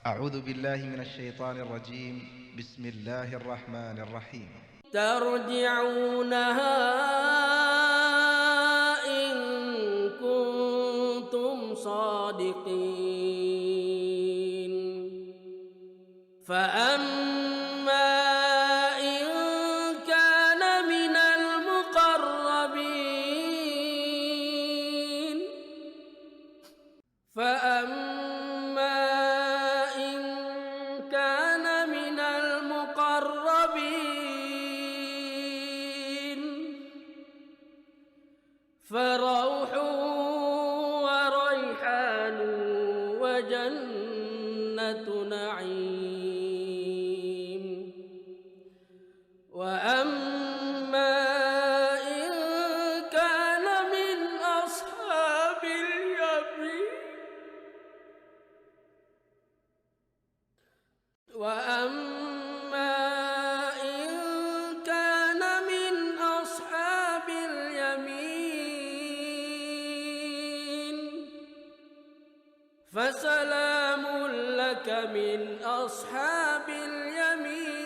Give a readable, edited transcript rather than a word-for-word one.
أعوذ بالله من الشيطان الرجيم. بسم الله الرحمن الرحيم. ترجعونها إن كنتم صادقين فأما إن كان من المقربين فروح وريحان وجنة نعيم وأما إن كان من أصحاب اليمين فسلام لك من أصحاب اليمين